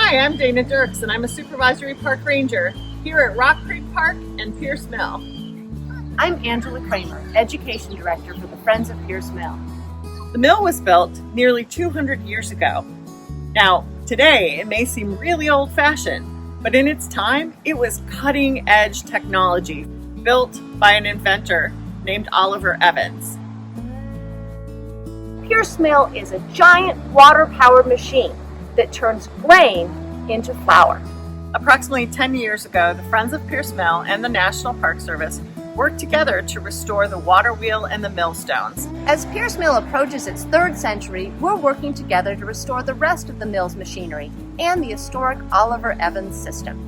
Hi, I'm Dana Dirks, and I'm a supervisory park ranger here at Rock Creek Park and Peirce Mill. I'm Angela Kramer, Education Director for the Friends of Peirce Mill. The mill was built nearly 200 years ago. Now, today it may seem really old-fashioned, but in its time, it was cutting-edge technology built by an inventor named Oliver Evans. Peirce Mill is a giant water-powered machine that turns grain into flour. Approximately 10 years ago, the Friends of Peirce Mill and the National Park Service worked together to restore the water wheel and the millstones. As Peirce Mill approaches its third century, we're working together to restore the rest of the mill's machinery and the historic Oliver Evans system.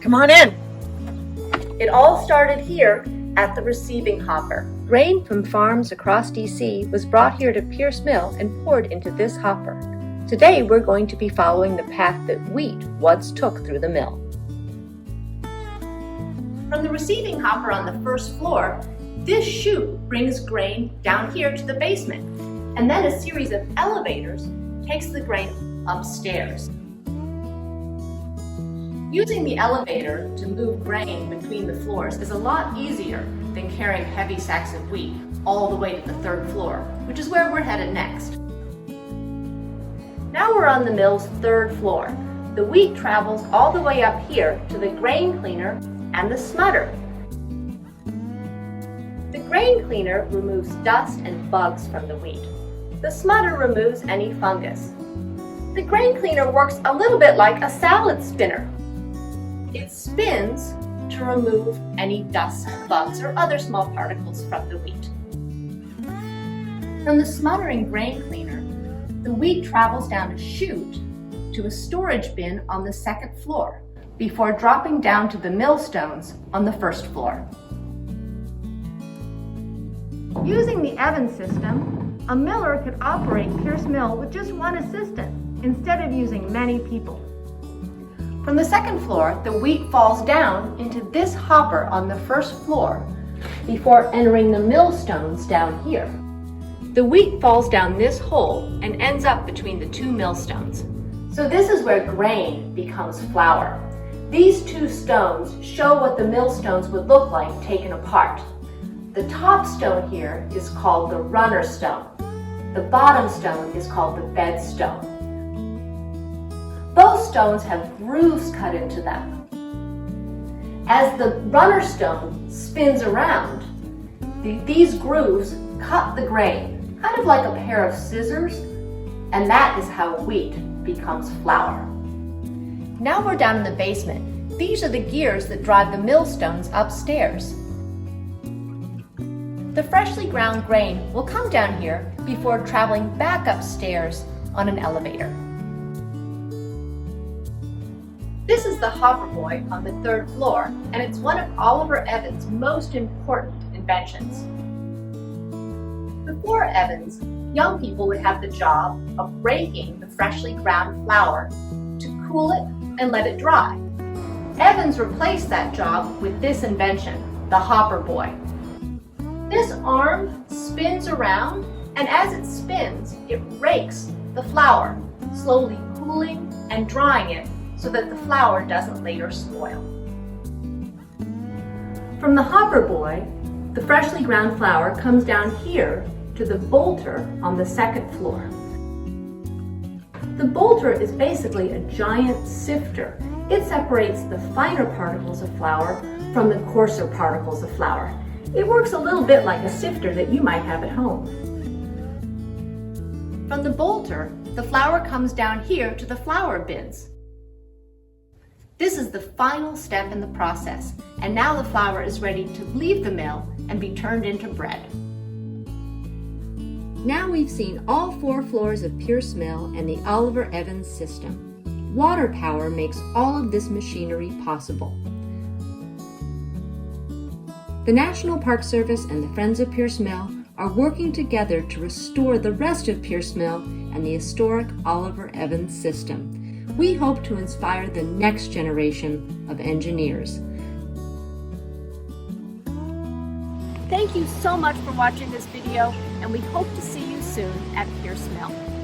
Come on in. It all started here at the receiving hopper. Grain from farms across DC was brought here to Peirce Mill and poured into this hopper. Today we're going to be following the path that wheat once took through the mill. From the receiving hopper on the first floor, this chute brings grain down here to the basement, and then a series of elevators takes the grain upstairs. Using the elevator to move grain between the floors is a lot easier than carrying heavy sacks of wheat all the way to the third floor, which is where we're headed next. Now we're on the mill's third floor. The wheat travels all the way up here to the grain cleaner and the smudder. The grain cleaner removes dust and bugs from the wheat. The smudder removes any fungus. The grain cleaner works a little bit like a salad spinner. It spins to remove any dust, bugs, or other small particles from the wheat. From the smuttering grain cleaner, the wheat travels down a chute to a storage bin on the second floor before dropping down to the millstones on the first floor. Using the Evans system, a miller could operate Peirce Mill with just one assistant instead of using many people. From the second floor, the wheat falls down into this hopper on the first floor before entering the millstones down here. The wheat falls down this hole and ends up between the two millstones. So this is where grain becomes flour. These two stones show what the millstones would look like taken apart. The top stone here is called the runner stone. The bottom stone is called the bed stone. Both stones have grooves cut into them. As the runner stone spins around, these grooves cut the grain, kind of like a pair of scissors, and that is how wheat becomes flour. Now we're down in the basement. These are the gears that drive the millstones upstairs. The freshly ground grain will come down here before traveling back upstairs on an elevator. This is the hopper boy on the third floor, and it's one of Oliver Evans' most important inventions. Before Evans, young people would have the job of breaking the freshly ground flour to cool it and let it dry. Evans replaced that job with this invention, the hopper boy. This arm spins around, and as it spins, it rakes the flour, slowly cooling and drying it so that the flour doesn't later spoil. From the hopper boy, the freshly ground flour comes down here to the bolter on the second floor. The bolter is basically a giant sifter. It separates the finer particles of flour from the coarser particles of flour. It works a little bit like a sifter that you might have at home. From the bolter, the flour comes down here to the flour bins. This is the final step in the process, and now the flour is ready to leave the mill and be turned into bread. Now we've seen all 4 floors of Peirce Mill and the Oliver Evans system. Water power makes all of this machinery possible. The National Park Service and the Friends of Peirce Mill are working together to restore the rest of Peirce Mill and the historic Oliver Evans system. We hope to inspire the next generation of engineers. Thank you so much for watching this video, and we hope to see you soon at Peirce Mill.